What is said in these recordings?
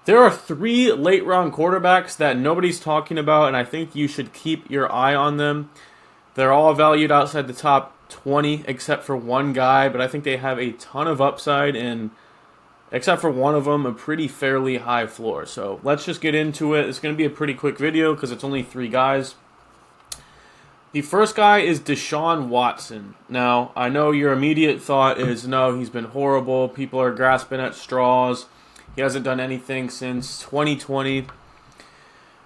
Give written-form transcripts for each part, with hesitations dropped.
There are 3 late-round quarterbacks that nobody's talking about, and I think you should keep your eye on them. They're all valued outside the top 20, except for one guy, but I think they have a ton of upside, and except for one of them, a pretty fairly high floor. So let's just get into it. It's going to be a pretty quick video because it's only 3 guys. The first guy is Deshaun Watson. Now, I know your immediate thought is, no, he's been horrible. People are grasping at straws. He hasn't done anything since 2020.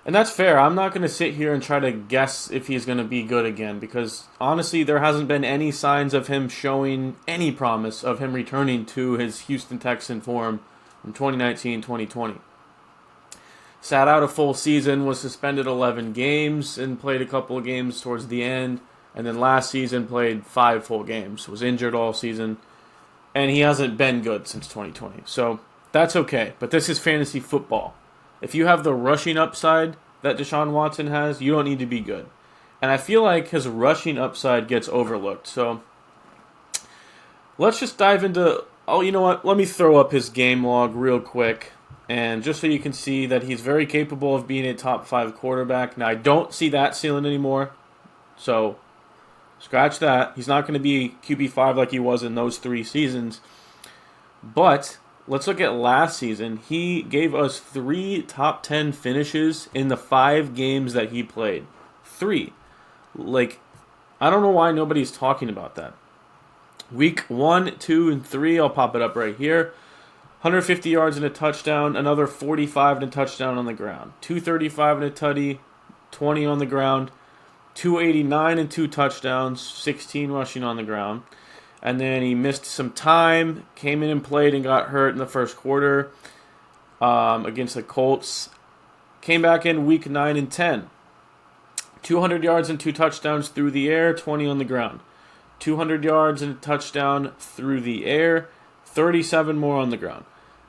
And that's fair. I'm not going to sit here and try to guess if he's going to be good again because, honestly, there hasn't been any signs of him showing any promise of him returning to his Houston Texan form from 2019-2020. Sat out a full season, was suspended 11 games, and played a couple of games towards the end. And then last season played 5 full games. Was injured all season. And he hasn't been good since 2020. So that's okay. But this is fantasy football. If you have the rushing upside that Deshaun Watson has, you don't need to be good. And I feel like his rushing upside gets overlooked. So let's just dive into... Oh, you know what? Let me throw up his game log real quick. And just so you can see that he's very capable of being a top 5 quarterback. Now, I don't see that ceiling anymore. So, scratch that. He's not going to be QB5 like he was in those 3 seasons. But let's look at last season. He gave us 3 top 10 finishes in the 5 games that he played. 3. Like, I don't know why nobody's talking about that. Week 1, 2, and 3, I'll pop it up right here. 150 yards and a touchdown, another 45 and a touchdown on the ground. 235 and a tutty, 20 on the ground. 289 and 2 touchdowns, 16 rushing on the ground. And then he missed some time, came in and played and got hurt in the first quarter against the Colts. Came back in week 9 and 10. 200 yards and 2 touchdowns through the air, 20 on the ground. 200 yards and a touchdown through the air, 37 more on the ground.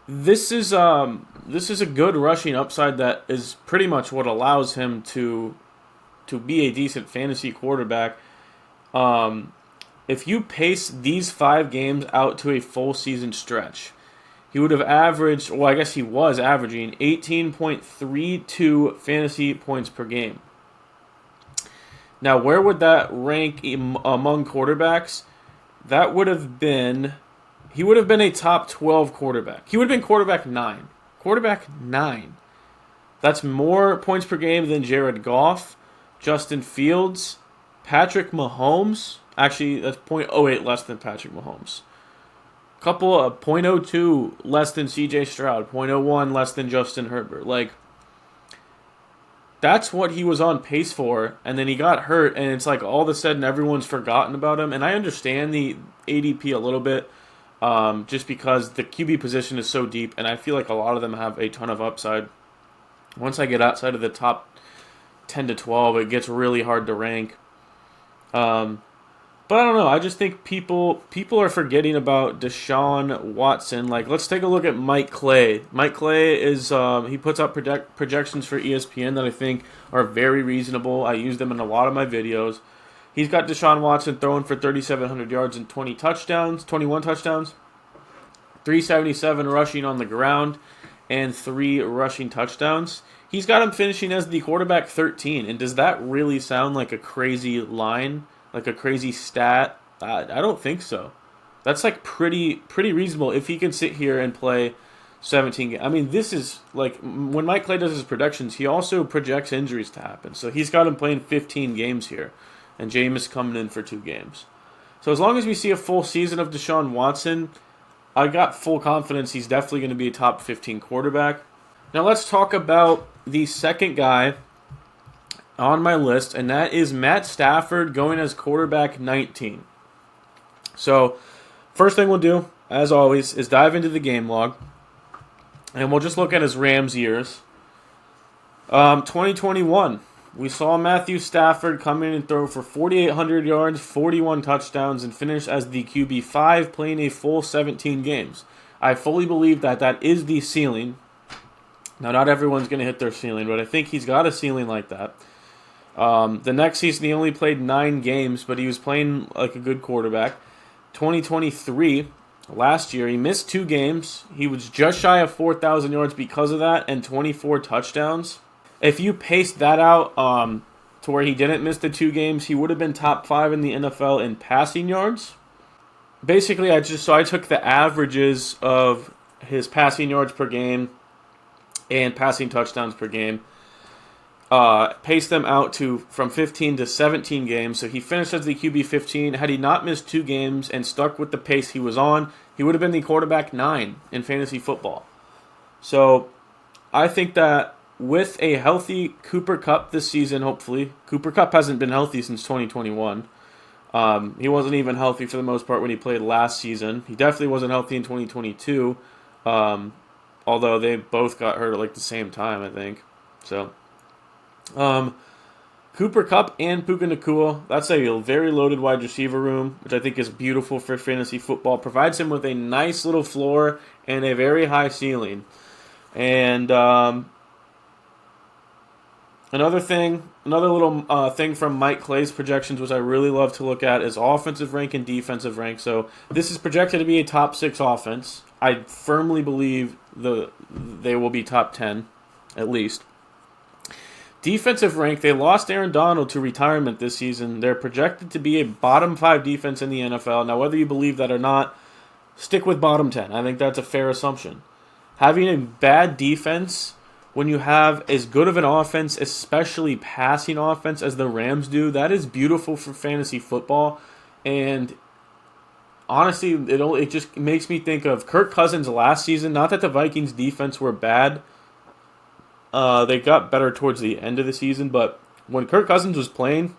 This is a good rushing upside that is pretty much what allows him to be a decent fantasy quarterback. If you pace these 5 games out to a full season stretch, he would have averaged, well, I guess he was averaging 18.32 fantasy points per game. Now, where would that rank among quarterbacks? That would have been... He would have been a top 12 quarterback. He would have been quarterback 9. Quarterback 9. That's more points per game than Jared Goff, Justin Fields, Patrick Mahomes. Actually, that's .08 less than Patrick Mahomes. Couple of .02 less than CJ Stroud. .01 less than Justin Herbert. Like, that's what he was on pace for, and then he got hurt, and it's like all of a sudden everyone's forgotten about him. And I understand the ADP a little bit. Just because the QB position is so deep, and I feel like a lot of them have a ton of upside. Once I get outside of the top 10 to 12, it gets really hard to rank. But I don't know. I just think people are forgetting about Deshaun Watson. Like, let's take a look at Mike Clay. Mike Clay is he puts up projections for ESPN that I think are very reasonable. I use them in a lot of my videos. He's got Deshaun Watson throwing for 3,700 yards and 21 touchdowns, 377 rushing on the ground, and 3 rushing touchdowns. He's got him finishing as the quarterback 13, and does that really sound like a crazy line, like a crazy stat? I don't think so. That's like pretty reasonable if he can sit here and play 17 games. I mean, this is like when Mike Clay does his projections, he also projects injuries to happen. So he's got him playing 15 games here. And Jameis coming in for 2 games. So as long as we see a full season of Deshaun Watson, I got full confidence he's definitely going to be a top 15 quarterback. Now let's talk about the second guy on my list, and that is Matt Stafford going as quarterback 19. So first thing we'll do, as always, is dive into the game log. And we'll just look at his Rams years. 2021. We saw Matthew Stafford come in and throw for 4,800 yards, 41 touchdowns, and finish as the QB5, playing a full 17 games. I fully believe that that is the ceiling. Now, not everyone's going to hit their ceiling, but I think he's got a ceiling like that. The next season, he only played 9 games, but he was playing like a good quarterback. 2023, last year. He missed 2 games. He was just shy of 4,000 yards because of that and 24 touchdowns. If you paste that out to where he didn't miss the 2 games, he would have been top 5 in the NFL in passing yards. Basically, I took the averages of his passing yards per game and passing touchdowns per game, paced them out from 15 to 17 games. So he finished as the QB 15. Had he not missed 2 games and stuck with the pace he was on, he would have been the quarterback 9 in fantasy football. So I think that with a healthy Cooper Kupp this season, hopefully. Cooper Kupp hasn't been healthy since 2021. He wasn't even healthy for the most part when he played last season. He definitely wasn't healthy in 2022, although they both got hurt at like the same time, I think. So, Cooper Kupp and Puka Nacua, that's a very loaded wide receiver room, which I think is beautiful for fantasy football. Provides him with a nice little floor and a very high ceiling. And another little thing from Mike Clay's projections, which I really love to look at, is offensive rank and defensive rank. So this is projected to be a top 6 offense. I firmly believe they will be top 10, at least. Defensive rank, they lost Aaron Donald to retirement this season. They're projected to be a bottom 5 defense in the NFL. Now, whether you believe that or not, stick with bottom 10. I think that's a fair assumption. Having a bad defense when you have as good of an offense, especially passing offense, as the Rams do, that is beautiful for fantasy football. And honestly, it just makes me think of Kirk Cousins last season. Not that the Vikings' defense were bad. They got better towards the end of the season, but when Kirk Cousins was playing,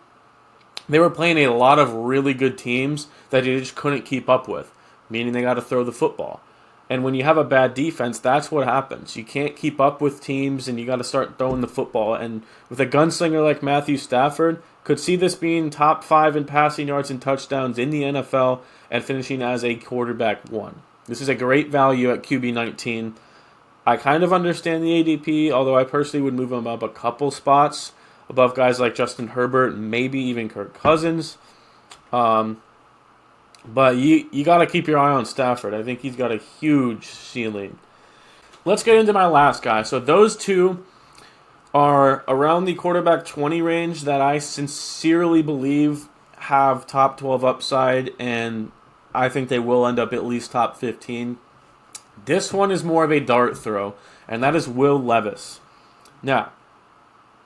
they were playing a lot of really good teams that they just couldn't keep up with, meaning they got to throw the football. And when you have a bad defense, that's what happens. You can't keep up with teams, and you got to start throwing the football. And with a gunslinger like Matthew Stafford, could see this being top 5 in passing yards and touchdowns in the NFL and finishing as a quarterback 1. This is a great value at QB 19. I kind of understand the ADP, although I personally would move him up a couple spots above guys like Justin Herbert, maybe even Kirk Cousins. But you got to keep your eye on Stafford. I think he's got a huge ceiling. Let's get into my last guy. So those two are around the quarterback 20 range that I sincerely believe have top 12 upside, and I think they will end up at least top 15. This one is more of a dart throw, and that is Will Levis. Now,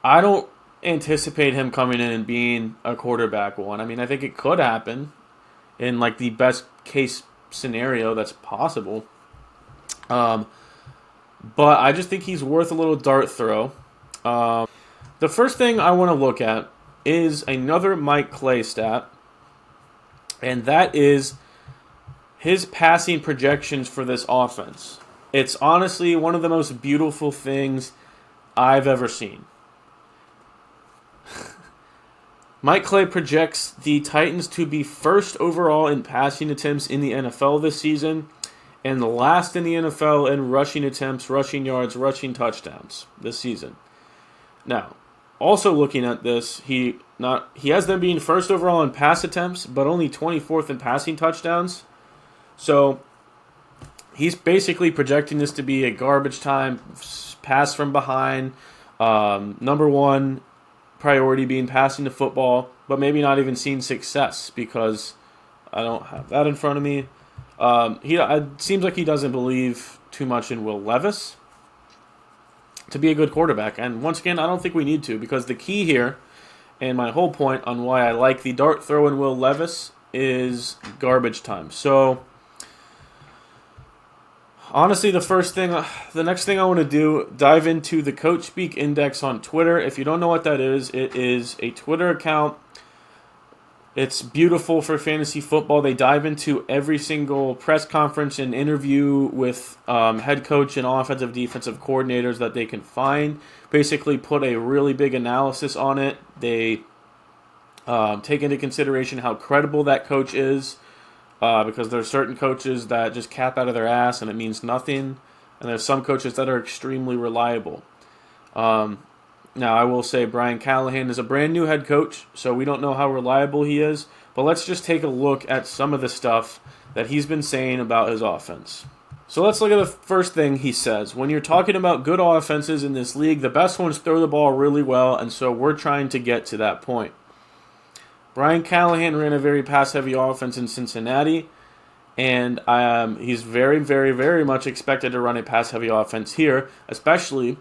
I don't anticipate him coming in and being a quarterback 1. I mean, I think it could happen in like the best case scenario that's possible. But I just think he's worth a little dart throw. The first thing I want to look at is another Mike Clay stat, and that is his passing projections for this offense. It's honestly one of the most beautiful things I've ever seen. Mike Clay projects the Titans to be first overall in passing attempts in the NFL this season, and last in the NFL in rushing attempts, rushing yards, rushing touchdowns this season. Now, also looking at this, he has them being first overall in pass attempts, but only 24th in passing touchdowns. So he's basically projecting this to be a garbage time pass from behind. Number 1 priority being passing the football, but maybe not even seeing success because I don't have that in front of me. It seems like he doesn't believe too much in Will Levis to be a good quarterback. And once again, I don't think we need to, because the key here, and my whole point on why I like the dart throw in Will Levis, is garbage time. So honestly, the next thing I want to do, dive into the Coach Speak Index on Twitter. If you don't know what that is, it is a Twitter account. It's beautiful for fantasy football. They dive into every single press conference and interview with head coach and offensive defensive coordinators that they can find. Basically put a really big analysis on it. They take into consideration how credible that coach is. Because there are certain coaches that just cap out of their ass and it means nothing. And there's some coaches that are extremely reliable. Now, I will say Brian Callahan is a brand new head coach, so we don't know how reliable he is. But let's just take a look at some of the stuff that he's been saying about his offense. So let's look at the first thing he says. When you're talking about good offenses in this league, the best ones throw the ball really well, and so we're trying to get to that point. Brian Callahan ran a very pass-heavy offense in Cincinnati, and he's very, very, very much expected to run a pass-heavy offense here, especially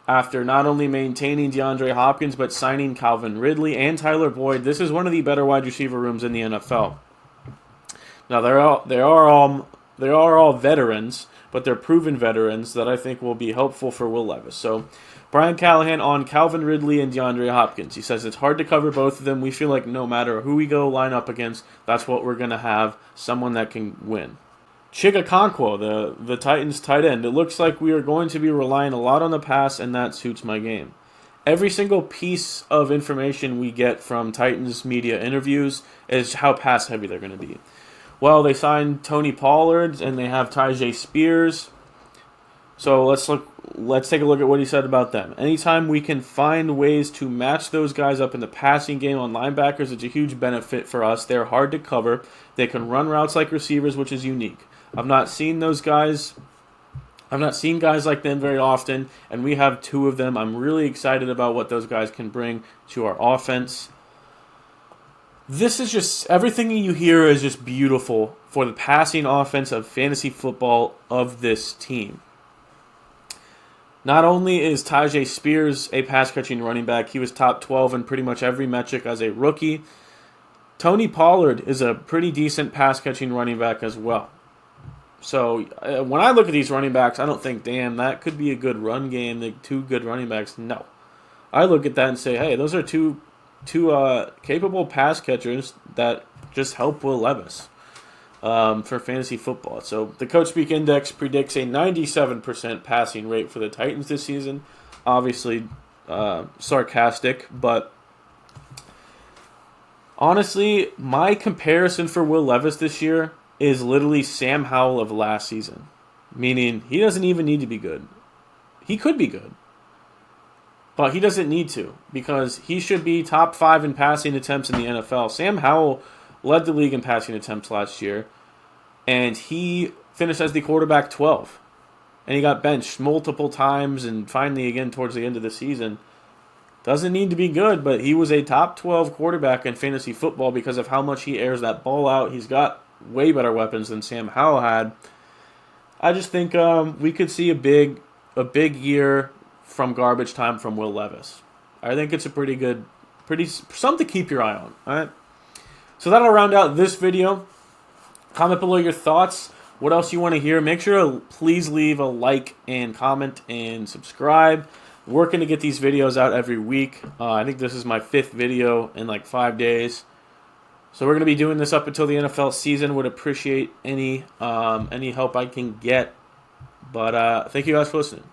after not only maintaining DeAndre Hopkins, but signing Calvin Ridley and Tyler Boyd. This is one of the better wide receiver rooms in the NFL. Now, they are all veterans, but they're proven veterans that I think will be helpful for Will Levis. So, Brian Callahan on Calvin Ridley and DeAndre Hopkins. He says it's hard to cover both of them. We feel like no matter who we go line up against, that's what we're going to have, someone that can win. Chigakonkwo, the Titans tight end. It looks like we are going to be relying a lot on the pass, and that suits my game. Every single piece of information we get from Titans media interviews is how pass-heavy they're going to be. Well, they signed Tony Pollard, and they have Tyjae Spears. So let's take a look at what he said about them. Anytime we can find ways to match those guys up in the passing game on linebackers, it's a huge benefit for us. They're hard to cover. They can run routes like receivers, which is unique. I've not seen guys like them very often, and we have two of them. I'm really excited about what those guys can bring to our offense. This is just, everything you hear is just beautiful for the passing offense of fantasy football of this team. Not only is Tyjae Spears a pass-catching running back, he was top 12 in pretty much every metric as a rookie. Tony Pollard is a pretty decent pass-catching running back as well. So when I look at these running backs, I don't think, damn, that could be a good run game, like two good running backs. No. I look at that and say, hey, those are two capable pass catchers that just help Will Levis for fantasy football. So the Coach Speak Index predicts a 97% passing rate for the Titans this season. Obviously sarcastic, but honestly, my comparison for Will Levis this year is literally Sam Howell of last season. Meaning, he doesn't even need to be good. He could be good. But he doesn't need to, because he should be top 5 in passing attempts in the NFL. Sam Howell led the league in passing attempts last year, and he finished as the quarterback 12. And he got benched multiple times, and finally again towards the end of the season. Doesn't need to be good, but he was a top 12 quarterback in fantasy football because of how much he airs that ball out. He's got way better weapons than Sam Howell had. I just think we could see a big year from garbage time from Will Levis. I think it's a pretty something to keep your eye on. All right. So that'll round out this video. Comment below your thoughts. What else you want to hear? Make sure to please leave a like and comment and subscribe. Working to get these videos out every week. I think this is my 5th video in like 5 days. So we're going to be doing this up until the NFL season. Would appreciate any help I can get. But thank you guys for listening.